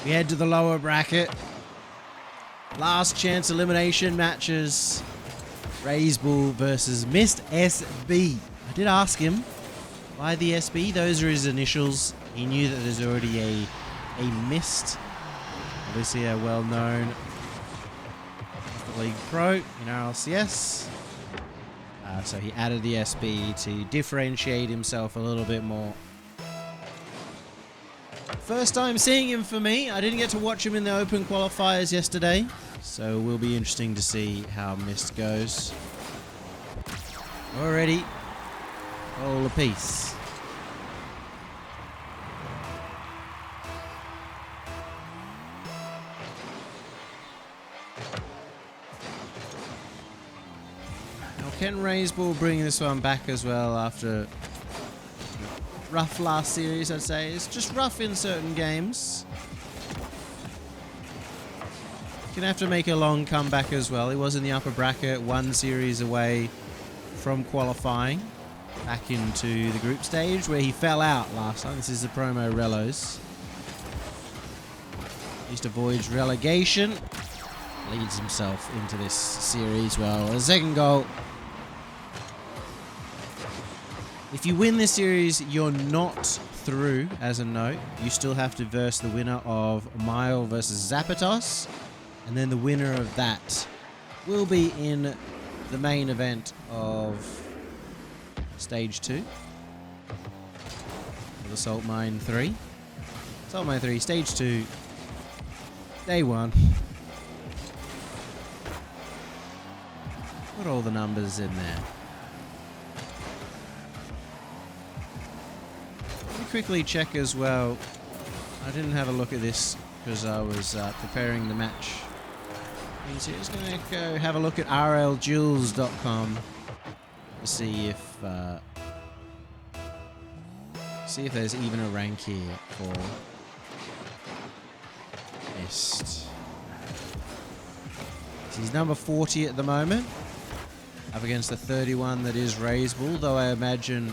We head to the lower bracket. Last chance elimination matches. Reysbull versus MiistSB. I did ask him why the SB. Those are his initials. He knew that there's already a Mist. Obviously a well-known League Pro in RLCS. So he added the SB to differentiate himself a little bit more. First time seeing him for me. I didn't get to watch him in the open qualifiers yesterday, so it will be interesting to see how Mist goes. Already all apiece. Can Reysbull bring this one back as well after rough last series, I'd say. It's just rough in certain games. Gonna have to make a long comeback as well. He was in the upper bracket, one series away from qualifying back into the group stage where he fell out last time. This is the promo Relos. At least avoids relegation. Leads himself into this series well. The second goal. If you win this series, you're not through, as a note. You still have to verse the winner of Mile versus Zapatos. And then the winner of that will be in the main event of Stage 2. Of Assault Mine 3. Assault Mine 3, Stage 2, Day 1. Put all the numbers in there. Quickly check as well. I didn't have a look at this because I was preparing the match. So I'm just going to go have a look at rljules.com to see if there's even a rank here for Mist. So he's number 40 at the moment, up against the 31 that is Reysbull, though I imagine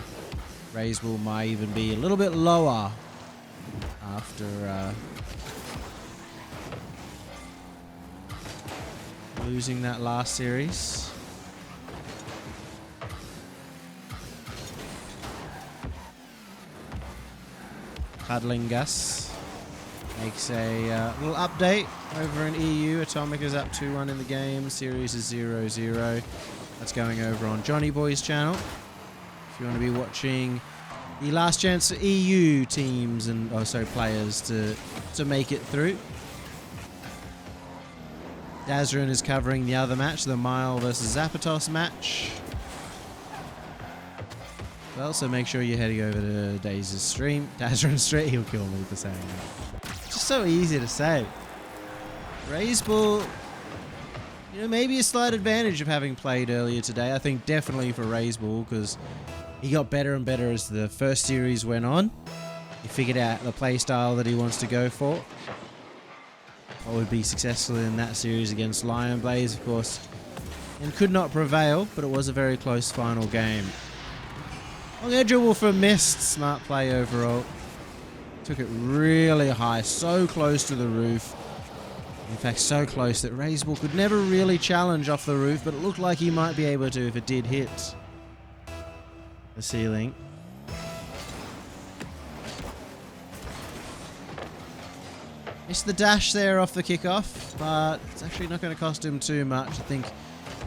Reysbull might even be a little bit lower after losing that last series. Cuddling Gus makes a little update over in EU. Atomic is up 2-1 in the game. Series is 0-0. That's going over on Johnny Boy's channel. If you want to be watching the last chance for EU teams and players to make it through. Dazrin is covering the other match, the Mile versus Zapatos match. Well, so make sure you're heading over to Daze's stream. Dazrin's stream, he'll kill me for saying that. Just so easy to say. Reysbull, maybe a slight advantage of having played earlier today. I think definitely for Reysbull, because he got better and better as the first series went on. He figured out the play style that he wants to go for. I would be successful in that series against Lion Blaze, of course, and could not prevail, but it was a very close final game. Eligible for Mist, smart play overall. Took it really high, so close to the roof. In fact, so close that Reysbull could never really challenge off the roof, but it looked like he might be able to if it did hit the ceiling. Missed the dash there off the kickoff, but it's actually not going to cost him too much. I think he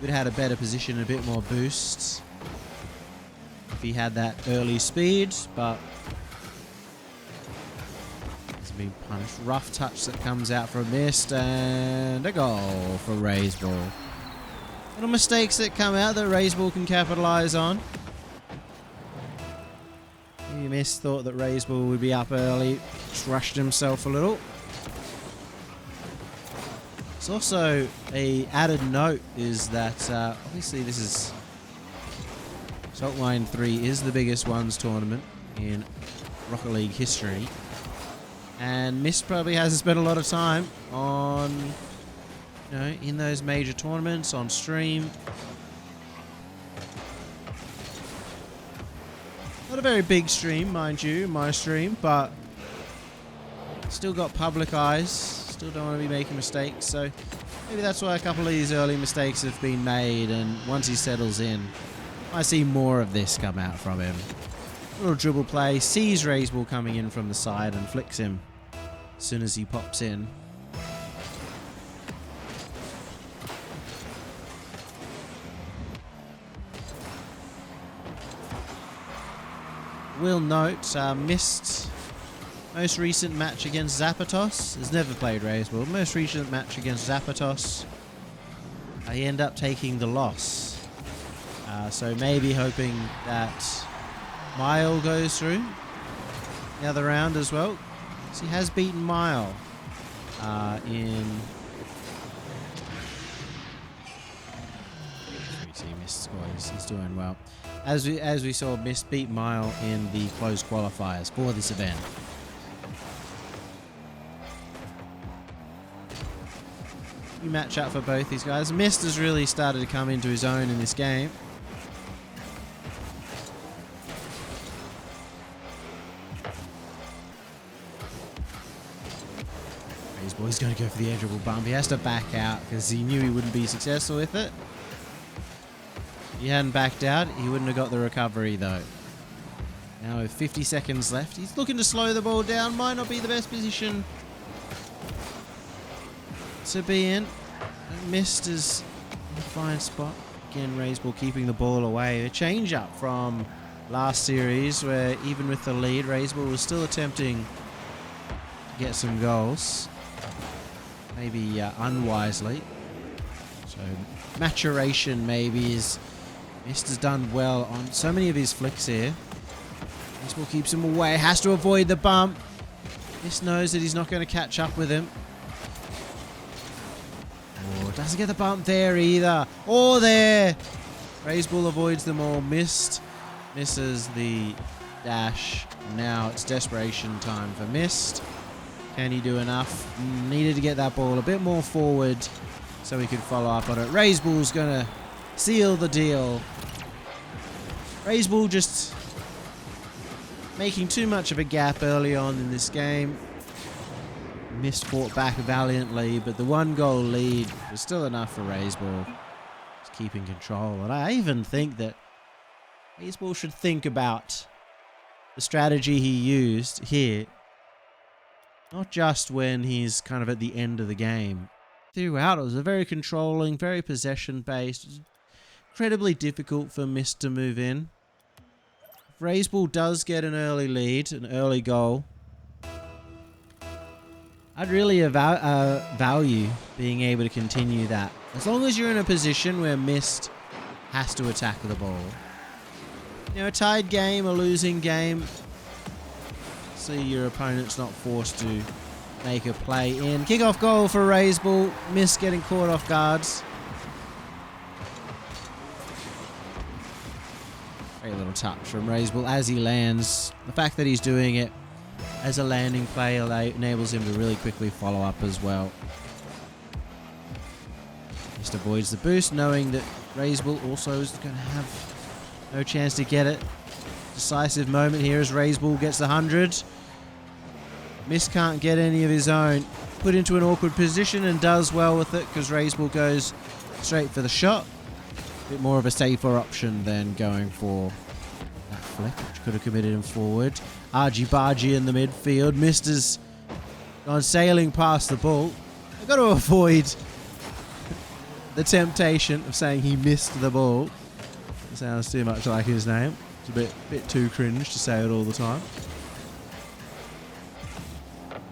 would have had a better position, a bit more boosts if he had that early speed, but he's been punished. Rough touch that comes out from Mist, and a goal for Reysbull. Little mistakes that come out that Reysbull can capitalise on. Maybe Mist thought that Reysbull would be up early, just rushed himself a little. It's also a added note is that obviously this is Assault Mine 3 is the biggest ones tournament in Rocket League history, and Mist probably hasn't spent a lot of time on in those major tournaments on stream. Not a very big stream, mind you, my stream, but Still got public eyes. Still don't want to be making mistakes. So maybe that's why a couple of these early mistakes have been made. And once he settles in, I see more of this come out from him. Little dribble play. Sees Reysbull coming in from the side and flicks him as soon as he pops in. Will note, MiistSB most recent match against Zapatos. Has never played Reysbull. Most recent match against Zapatos. He ended up taking the loss. So maybe hoping that Mile goes through the other round as well. So he has beaten Mile in... He's doing well. As we saw, MiistSB beat Mile in the closed qualifiers for this event. New matchup for both these guys. MiistSB has really started to come into his own in this game. Reysbull is going to go for the edgeable bump. He has to back out because he knew he wouldn't be successful with it. He hadn't backed out, he wouldn't have got the recovery though. Now with 50 seconds left, he's looking to slow the ball down. Might not be the best position to be in. MiistSB is in a fine spot. Again, Reysbull keeping the ball away. A change up from last series where even with the lead, Reysbull was still attempting to get some goals. Maybe unwisely. So maturation maybe is... MiistSB has done well on so many of his flicks here. Reysbull keeps him away. Has to avoid the bump. MiistSB knows that he's not going to catch up with him. Oh, doesn't get the bump there either. Or there. Reysbull avoids them all. MiistSB misses the dash. Now it's desperation time for MiistSB. Can he do enough? Needed to get that ball a bit more forward so he could follow up on it. Reysbull's going to seal the deal. Reysbull just making too much of a gap early on in this game. MiistSB fought back valiantly, but the 1-goal lead was still enough for Reysbull. Just keeping control. And I even think that Reysbull should think about the strategy he used here. Not just when he's kind of at the end of the game. Throughout, it was a very controlling, very possession-based. Incredibly difficult for MiistSB to move in. If Reysbull does get an early lead, an early goal, I'd really value being able to continue that. As long as you're in a position where MiistSB has to attack the ball. You know, a tied game, a losing game, see your opponent's not forced to make a play in. Kick-off goal for Reysbull. MiistSB getting caught off guards. Very little touch from Reysbull as he lands. The fact that he's doing it as a landing play enables him to really quickly follow up as well. Just avoids the boost, knowing that Reysbull also is going to have no chance to get it. Decisive moment here as Reysbull gets the 100. MiistSB can't get any of his own. Put into an awkward position and does well with it because Reysbull goes straight for the shot. A bit more of a safer option than going for that flick, which could have committed him forward. Argy-bargy in the midfield. MiistSB's gone sailing past the ball. I've got to avoid the temptation of saying he missed the ball. It sounds too much like his name. It's a bit too cringe to say it all the time.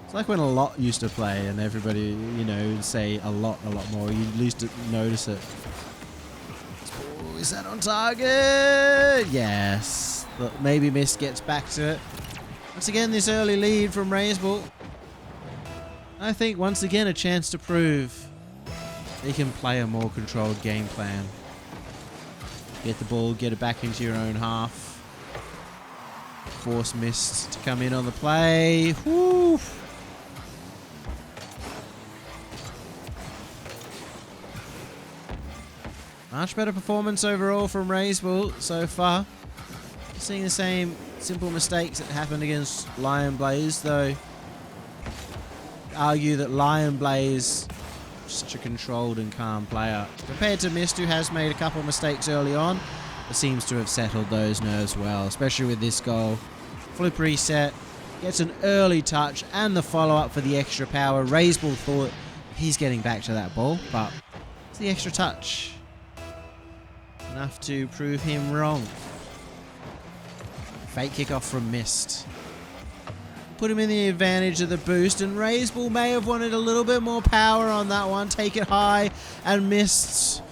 It's like when a lot used to play and everybody, you know, would say a lot more. You used to notice it. Oh, is that on target? Yes. But maybe MiistSB gets back to it. Once again, this early lead from Reysbull. I think once again a chance to prove they can play a more controlled game plan. Get the ball, get it back into your own half. Force MiistSB to come in on the play. Woo! Much better performance overall from Reysbull so far. Seeing the same simple mistakes that happened against Lion Blaze, though argue that Lion Blaze is such a controlled and calm player. Compared to Mist, who has made a couple mistakes early on, but seems to have settled those nerves well, especially with this goal. Flip reset, gets an early touch and the follow-up for the extra power. Reysbull thought he's getting back to that ball, but it's the extra touch. Enough to prove him wrong. Fake kickoff from Mist. Put him in the advantage of the boost, and Reysbull may have wanted a little bit more power on that one. Take it high, and Mist.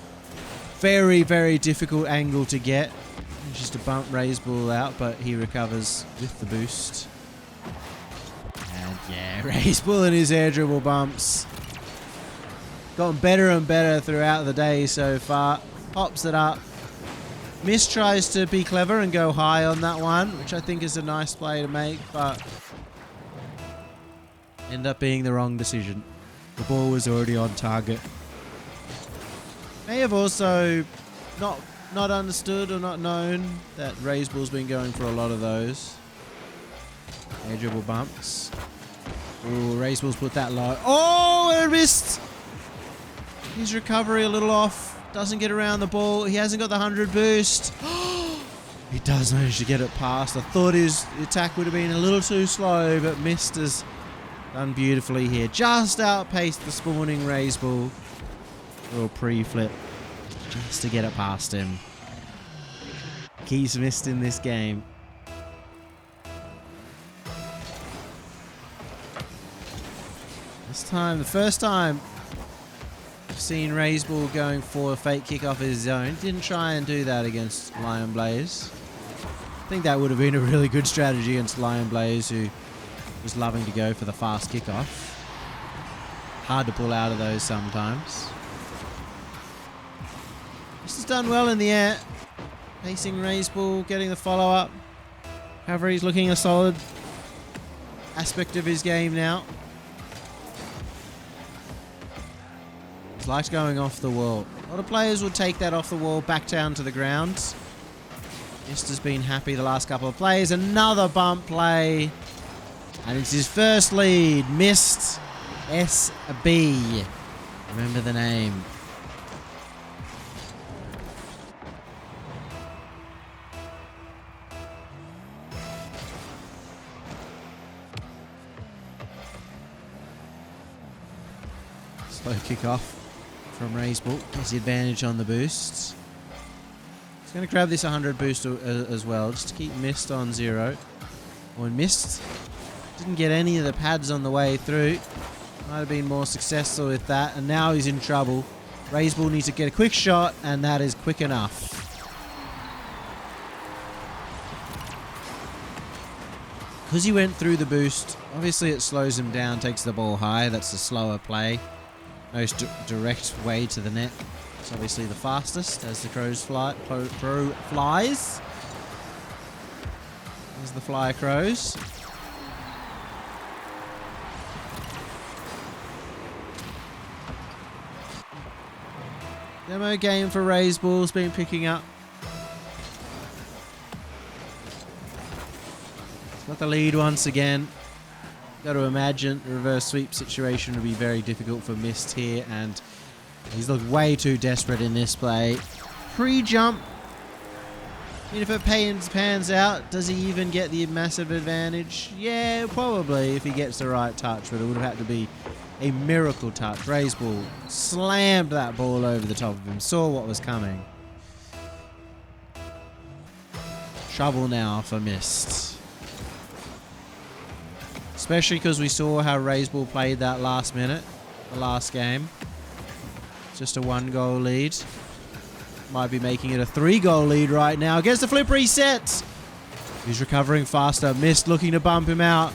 Very, very difficult angle to get. Just to bump Reysbull out, but he recovers with the boost. And yeah, Reysbull and his air dribble bumps. Gotten better and better throughout the day so far. Pops it up. Mist tries to be clever and go high on that one, which I think is a nice play to make, but end up being the wrong decision. The ball was already on target. May have also not understood or not known that Reysbull's been going for a lot of those. Air dribble bumps. Ooh, Reysbull's put that low. Oh, it missed! His recovery a little off. Doesn't get around the ball. He hasn't got the 100 boost. He does manage to get it past. I thought his attack would have been a little too slow, but Mist has done beautifully here. Just outpaced the spawning Reysbull. Little pre-flip just to get it past him. Keys missed in this game. This time, the first time I've seen Reysbull going for a fake kick off his zone. Didn't try and do that against Lion Blaze. I think that would have been a really good strategy against Lion Blaze, who was loving to go for the fast kickoff. Hard to pull out of those sometimes. This has done well in the air. Pacing Reysbull, getting the follow-up. However, he's looking a solid aspect of his game now. He's likes going off the wall. A lot of players will take that off the wall back down to the ground. Mist has been happy the last couple of plays. Another bump play. And it's his first lead. MiistSB. Remember the name. Slow kick off from Reysbull. Gets the advantage on the boosts. He's going to grab this 100 boost as well, just to keep Mist on 0. When Mist didn't get any of the pads on the way through, might have been more successful with that, and now he's in trouble. Reysbull needs to get a quick shot, and that is quick enough. Because he went through the boost, obviously it slows him down, takes the ball high. That's the slower play. Most direct way to the net. It's obviously the fastest as the crow flies. There's the fly crows. Demo game for Reysbull's been picking up. Got the lead once again. Got to imagine the reverse sweep situation would be very difficult for Mist here, and he's looked way too desperate in this play. Pre-jump. I mean, if it pans out, does he even get the massive advantage? Yeah, probably if he gets the right touch, but it would have had to be a miracle touch. Reysbull slammed that ball over the top of him, saw what was coming. Trouble now for Mist. Especially because we saw how Reysbull played that last minute, the last game. Just a 1-goal lead. Might be making it a 3-goal lead right now. Gets the flip reset. He's recovering faster. Mist looking to bump him out.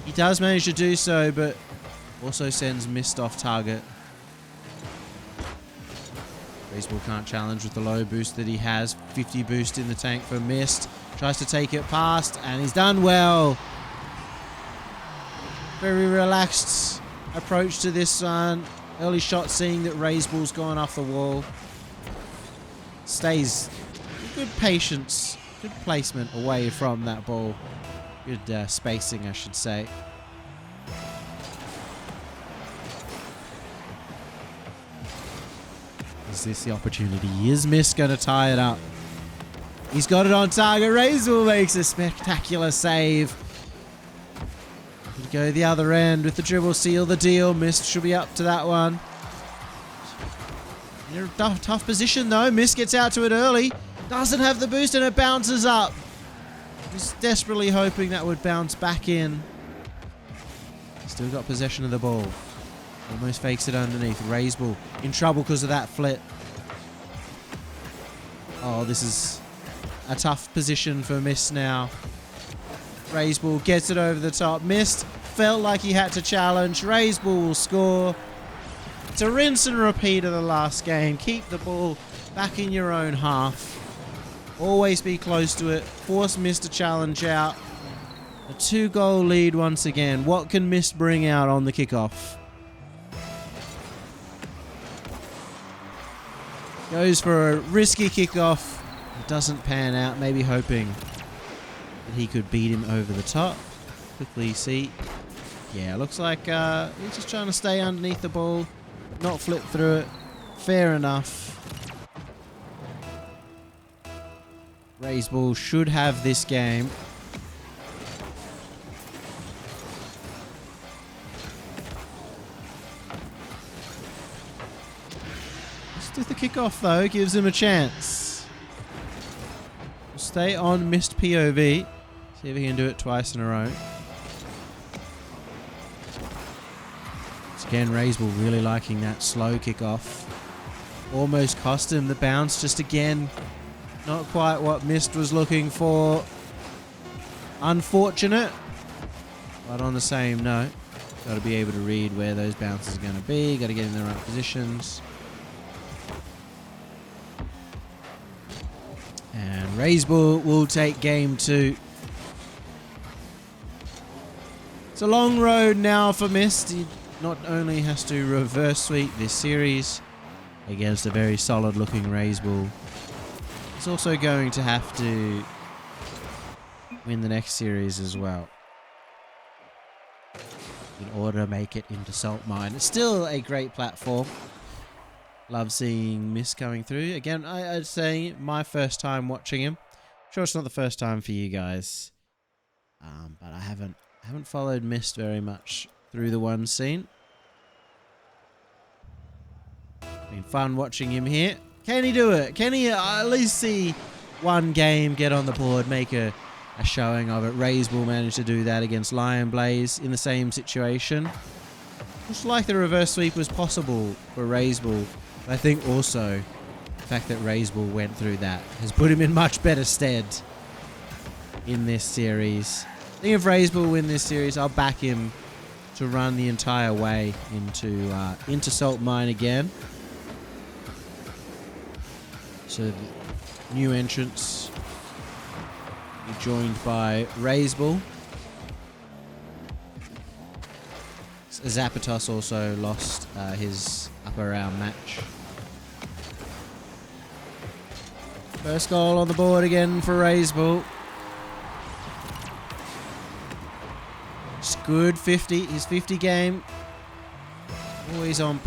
He does manage to do so, but also sends Mist off target. Reysbull can't challenge with the low boost that he has. 50 boost in the tank for Mist. Tries to take it past, and he's done well. Very relaxed approach to this one. Early shot, seeing that Reysbull's gone off the wall. Stays good patience, good placement away from that ball. Good spacing, I should say. Is this the opportunity? Is Miist going to tie it up? He's got it on target. Reysbull makes a spectacular save. Could go the other end with the dribble, seal the deal. Miist should be up to that one. In a tough position though. Miist gets out to it early. Doesn't have the boost and it bounces up. He's desperately hoping that would bounce back in. Still got possession of the ball. Almost fakes it underneath. Reysbull in trouble because of that flip. Oh, this is a tough position for Miist now. Reysbull gets it over the top. Miist felt like he had to challenge. Reysbull will score. It's a rinse and repeat of the last game. Keep the ball back in your own half. Always be close to it. Force Miist to challenge out. A 2-goal lead once again. What can Miist bring out on the kickoff? Goes for a risky kickoff. It doesn't pan out. Maybe hoping that he could beat him over the top. Quickly see. Yeah, looks like he's just trying to stay underneath the ball. Not flip through it. Fair enough. Reysbull should have this game. Just the kickoff though gives him a chance. We'll stay on Miist POV. See if he can do it twice in a row. Once again, Reysbull really liking that slow kickoff. Almost cost him the bounce just again. Not quite what Miist was looking for. Unfortunate. But on the same note, got to be able to read where those bounces are going to be. Got to get in the right positions. And Reysbull will take game 2. It's a long road now for Miist. He not only has to reverse sweep this series against a very solid looking Reysbull, he's also going to have to win the next series as well in order to make it into Salt Mine. It's still a great platform. Love seeing Miist coming through. Again, I'd say my first time watching him. Sure, it's not the first time for you guys, but I haven't followed Miist very much through the one scene. Been fun watching him here. Can he do it? Can he at least see one game get on the board, make a showing of it? Reysbull managed to do that against Lion Blaze in the same situation. Looks like the reverse sweep was possible for Reysbull. But I think also the fact that Reysbull went through that has put him in much better stead in this series. I think if Reysbull win this series, I'll back him to run the entire way into Salt Mine again. So the new entrants be joined by Reysbull. Zapatos also lost his upper round match. First goal on the board again for Reysbull. It's good 50. His 50 game. Always on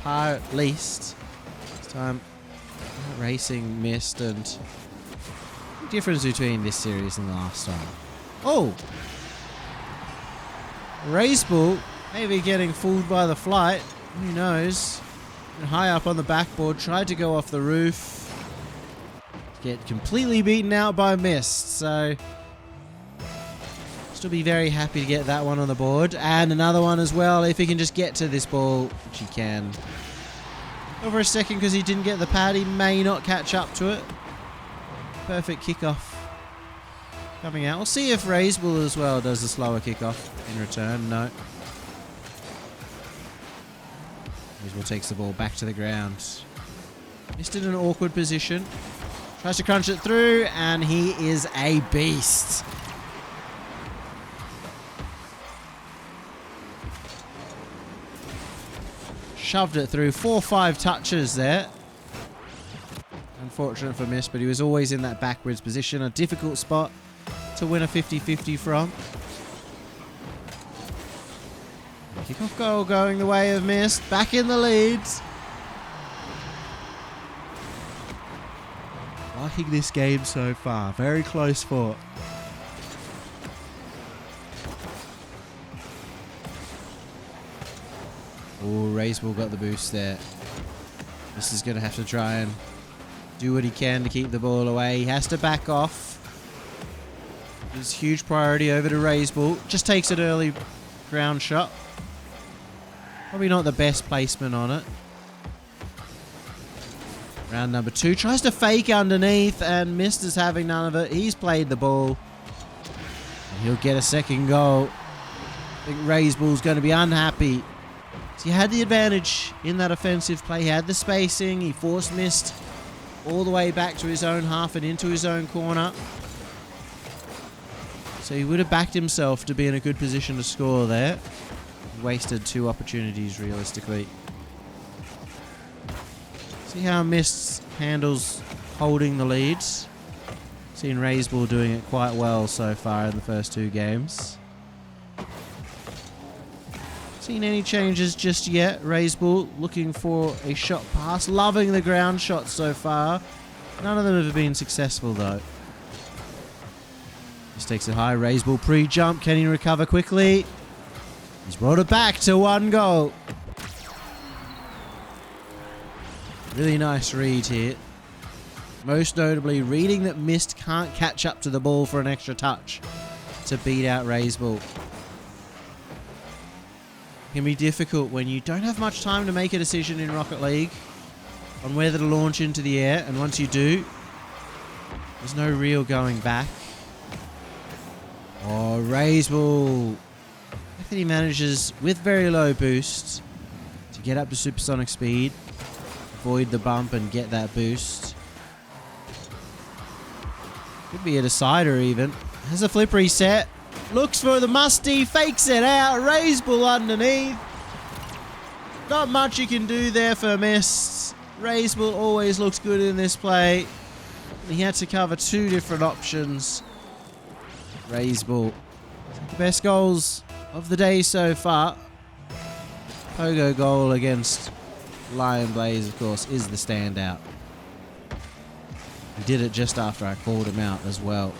par at least. This time racing Miist, and the difference between this series and the last time. Oh! Reysbull maybe getting fooled by the flight. Who knows? High up on the backboard, tried to go off the roof. Get completely beaten out by Miist. So still be very happy to get that one on the board. And another one as well if he can just get to this ball, which he can. Over a second because he didn't get the pad, he may not catch up to it. Perfect kickoff coming out. We'll see if Reysbull as well does the slower kickoff in return. No. Reysbull takes the ball back to the ground. Miist in an awkward position. Tries to crunch it through, and he is a beast. Shoved it through. 4-5 touches there. Unfortunate for Miist, but he was always in that backwards position. A difficult spot to win a 50-50 from. Kickoff goal going the way of Miist. Back in the lead. Liking this game so far. Very close fought. Oh, Reysbull got the boost there. This is going to have to try and do what he can to keep the ball away. He has to back off. There's huge priority over to Reysbull. Just takes an early ground shot. Probably not the best placement on it. Round number 2. Tries to fake underneath, and Mist is having none of it. He's played the ball. And he'll get a second goal. I think Reysbull's going to be unhappy. So he had the advantage in that offensive play. He had the spacing. He forced Mist all the way back to his own half and into his own corner. So he would have backed himself to be in a good position to score there. Wasted 2 opportunities realistically. See how Mist handles holding the leads. Seen Reysbull doing it quite well so far in the first 2 games. Seen any changes just yet. Reysbull looking for a shot pass. Loving the ground shots so far. None of them have been successful though. Just takes it high. Reysbull pre-jump. Can he recover quickly? He's brought it back to 1 goal. Really nice read here. Most notably, reading that Mist can't catch up to the ball for an extra touch to beat out Reysbull. It can be difficult when you don't have much time to make a decision in Rocket League on whether to launch into the air, and once you do, there's no real going back. Oh, Reysbull. I think he manages, with very low boost, to get up to supersonic speed, avoid the bump and get that boost. Could be a decider even. Has a flip reset. Looks for the musty, fakes it out. Reysbull underneath. Not much you can do there for Mist. Reysbull always looks good in this play. He had to cover 2 different options. Reysbull. The best goals of the day so far. Pogo goal against Lion Blaze, of course, is the standout. He did it just after I called him out as well.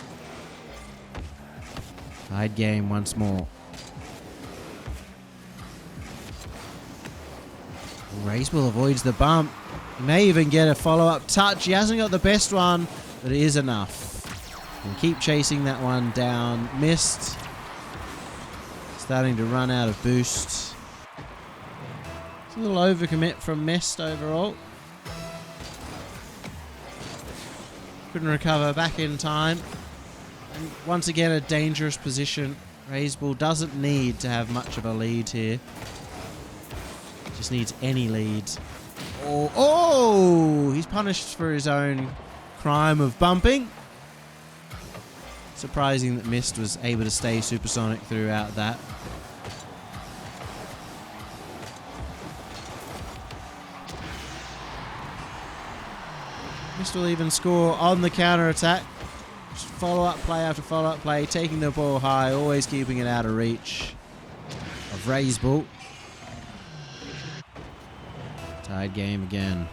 Tied game once more. Reysbull avoids the bump. He may even get a follow-up touch. He hasn't got the best one, but it is enough. And keep chasing that one down. Mist. Starting to run out of boost. It's a little overcommit from Mist overall. Couldn't recover back in time. And once again, a dangerous position. Reysbull doesn't need to have much of a lead here. Just needs any lead. Oh, he's punished for his own crime of bumping. Surprising that Mist was able to stay supersonic throughout that. Mist will even score on the counter-attack. Just follow-up play after follow-up play, taking the ball high, always keeping it out of reach of Reysbull. Tied game again.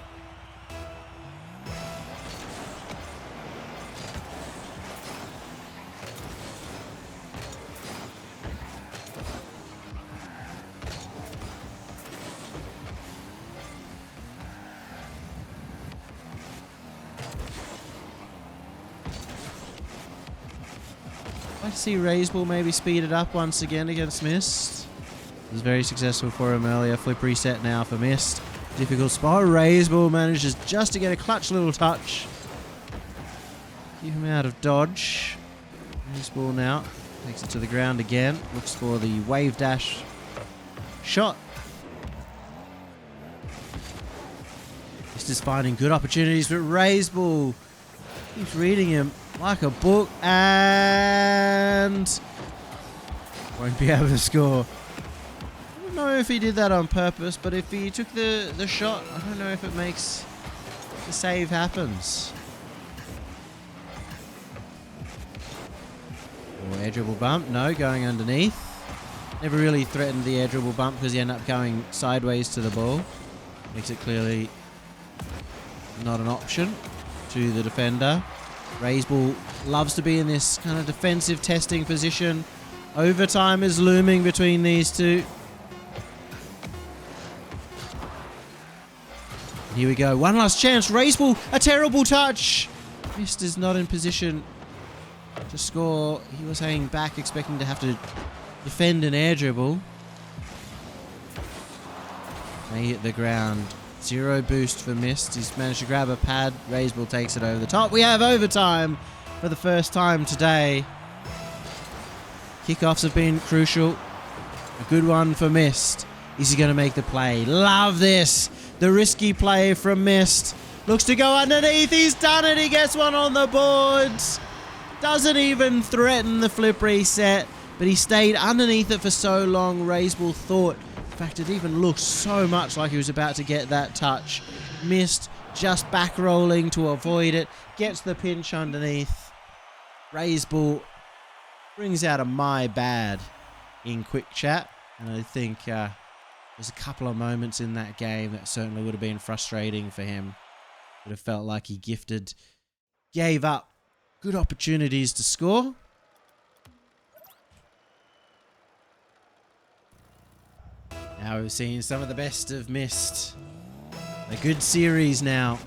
I'd like to see Reysbull maybe speed it up once again against Mist. It was very successful for him earlier. Flip reset now for Mist. Difficult spot. Reysbull manages just to get a clutch little touch. Keep him out of dodge. Reysbull now takes it to the ground again. Looks for the wave dash shot. Mist is finding good opportunities, but Reysbull keeps reading him like a book and won't be able to score. I don't know if he did that on purpose, but if he took the shot, I don't know if it makes the save happens. Or air dribble bump. No, going underneath. Never really threatened the air dribble bump because he ended up going sideways to the ball. Makes it clearly not an option. to the defender. Reysbull loves to be in this kind of defensive testing position. Overtime is looming between these two. Here we go. One last chance. Reysbull, a terrible touch. Mist is not in position to score. He was hanging back, expecting to have to defend an air dribble. They hit the ground. 0 boost for Mist. He's managed to grab a pad. Reysbull takes it over the top. We have overtime for the first time today. Kickoffs have been crucial. A good one for Mist. Is he going to make the play? Love this. The risky play from Mist. Looks to go underneath. He's done it. He gets one on the boards. Doesn't even threaten the flip reset, but he stayed underneath it for so long. Reysbull thought, in fact, it even looked so much like he was about to get that touch. Mist just back rolling to avoid it. Gets the pinch underneath. Reysbull brings out a my bad in quick chat. And I think there's a couple of moments in that game that certainly would have been frustrating for him. Would have felt like he gave up good opportunities to score. Now we've seen some of the best of Mist. A good series now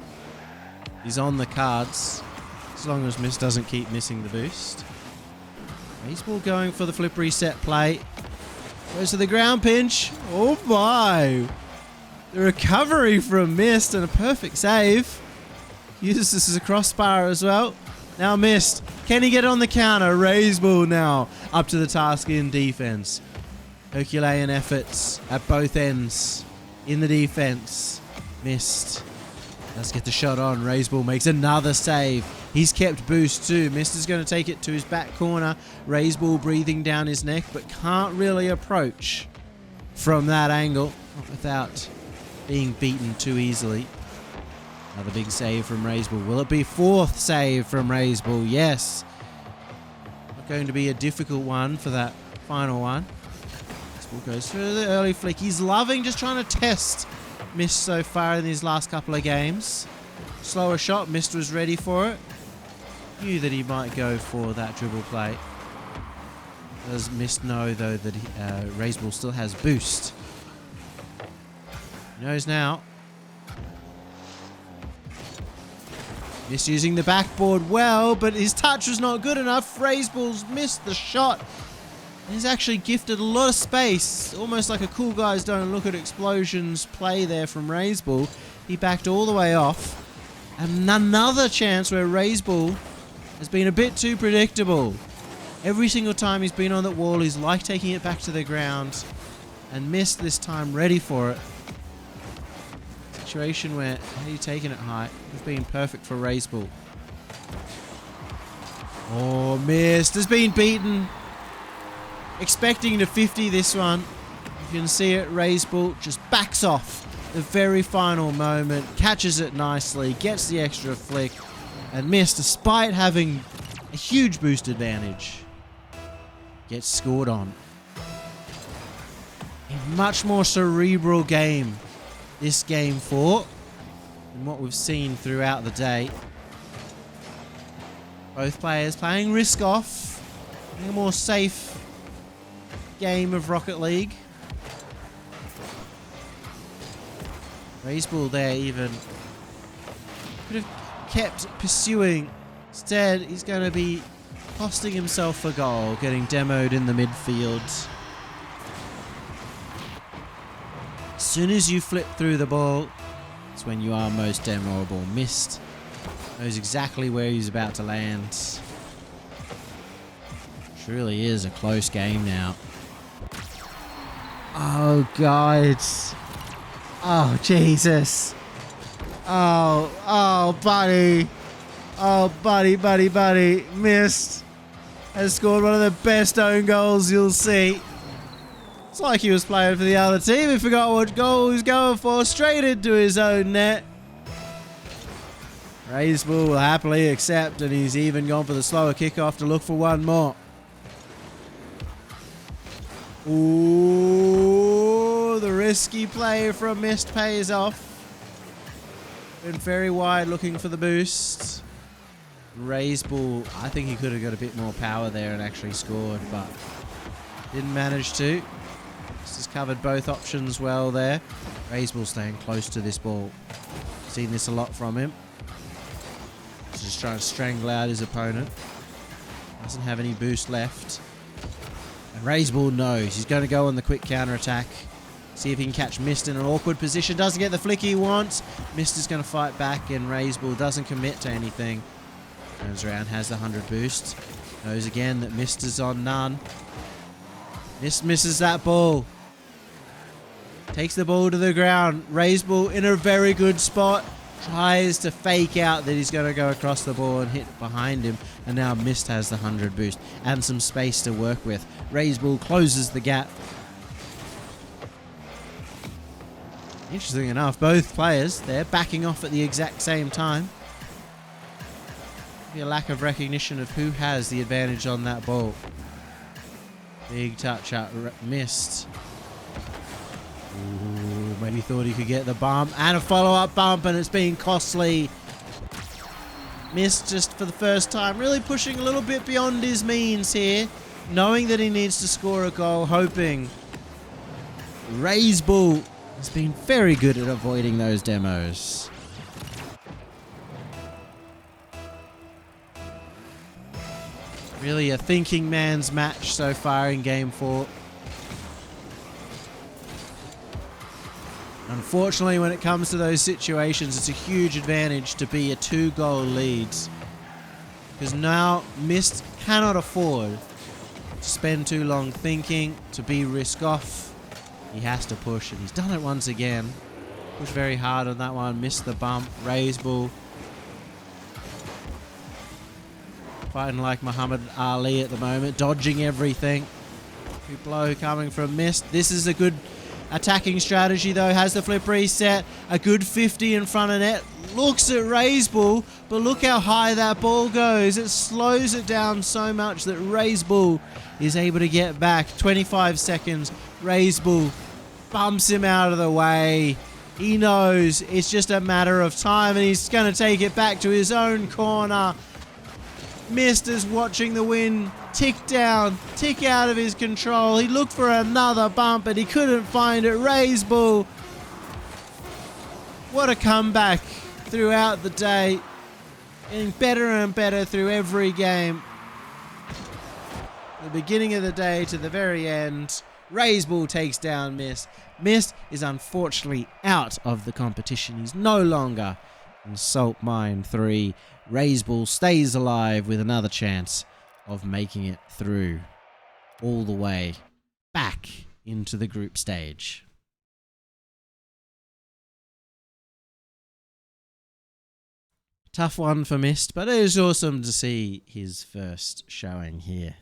is on the cards, as long as Mist doesn't keep missing the boost. Reysbull going for the flip reset play. Goes to the ground pinch. Oh my! The recovery from Mist and a perfect save. Uses this as a crossbar as well. Now Mist. Can he get on the counter? Reysbull now up to the task in defense. Herculean efforts at both ends in the defense. Mist. Let's get the shot on. Reysbull makes another save. He's kept boost too. Mist is going to take it to his back corner. Reysbull breathing down his neck, but can't really approach from that angle. Not without being beaten too easily. Another big save from Reysbull. Will it be 4th save from Reysbull? Yes. Not going to be a difficult one for that final one. Reysbull goes for the early flick. He's loving just trying to test Mist so far in these last couple of games. Slower shot. Mist was ready for it. Knew that he might go for that dribble play. Does Mist know though that Reysbull still has boost? He knows now. Mist using the backboard well, but his touch was not good enough. Reysbull's missed the shot. He's actually gifted a lot of space. Almost like a cool guys don't look at explosions play there from Reysbull. He backed all the way off. And another chance where Reysbull has been a bit too predictable. Every single time he's been on that wall, he's like taking it back to the ground. And Mist this time ready for it. Situation where, had he taken it high, would have been perfect for Reysbull. Oh, Mist has been beaten. Expecting to 50 this one. You can see it, Reysbull just backs off the very final moment, catches it nicely, gets the extra flick, and Mist, despite having a huge boost advantage, gets scored on. A much more cerebral game, this game 4, than what we've seen throughout the day. Both players playing risk off, playing a more safe game of Rocket League. Reysbull there even could have kept pursuing. Instead, he's going to be costing himself a goal, getting demoed in the midfield. As soon as you flip through the ball, it's when you are most demoable. Mist knows exactly where he's about to land. Truly is a close game now. Oh, God. Oh, Jesus. Oh, buddy. Oh, buddy. Mist has scored one of the best own goals you'll see. It's like he was playing for the other team. He forgot what goal he was going for. Straight into his own net. Reysbull will happily accept, and he's even gone for the slower kickoff to look for one more. Ooh, the risky play from Mist pays off. Went very wide looking for the boost. Reysbull, I think he could have got a bit more power there and actually scored, but didn't manage to. Just covered both options well there. Reysbull staying close to this ball. Seen this a lot from him. Just trying to strangle out his opponent. Doesn't have any boost left. And Reysbull knows he's going to go on the quick counter attack. See if he can catch Mist in an awkward position. Doesn't get the flick he wants. Mist is going to fight back, and Reysbull doesn't commit to anything. Turns around, has the 100 boost. Knows again that Mist is on none. Mist misses that ball. Takes the ball to the ground. Reysbull in a very good spot. Tries to fake out that he's going to go across the ball and hit behind him. And now Mist has the 100 boost and some space to work with. Reysbull closes the gap. Interesting enough, both players, they're backing off at the exact same time. Maybe a lack of recognition of who has the advantage on that ball. Big touch out, Mist. Ooh, maybe thought he could get the bump and a follow-up bump, and it's been costly. Mist just for the first time really pushing a little bit beyond his means here, knowing that he needs to score a goal, hoping. Reysbull has been very good at avoiding those demos. Really a thinking man's match so far in Game 4. Unfortunately, when it comes to those situations, it's a huge advantage to be a 2-goal lead. Because now Mist cannot afford to spend too long thinking, to be risk off. He has to push, and he's done it once again. Pushed very hard on that one, missed the bump. Reysbull fighting like Muhammad Ali at the moment, dodging everything. Good blow coming from Mist. This is a good attacking strategy though, has the flip reset, a good 50 in front of net, looks at Reysbull, but look how high that ball goes. It slows it down so much that Reysbull is able to get back. 25 seconds, Reysbull bumps him out of the way. He knows it's just a matter of time, and he's going to take it back to his own corner. Mist is watching the wind tick down, tick out of his control. He looked for another bump, but he couldn't find it. Reysbull, what a comeback throughout the day. Getting better and better through every game. The beginning of the day to the very end. Reysbull takes down Mist. Mist is unfortunately out of the competition. He's no longer in Salt Mine 3. Reysbull stays alive with another chance of making it through all the way back into the group stage. Tough one for Mist, but it is awesome to see his first showing here.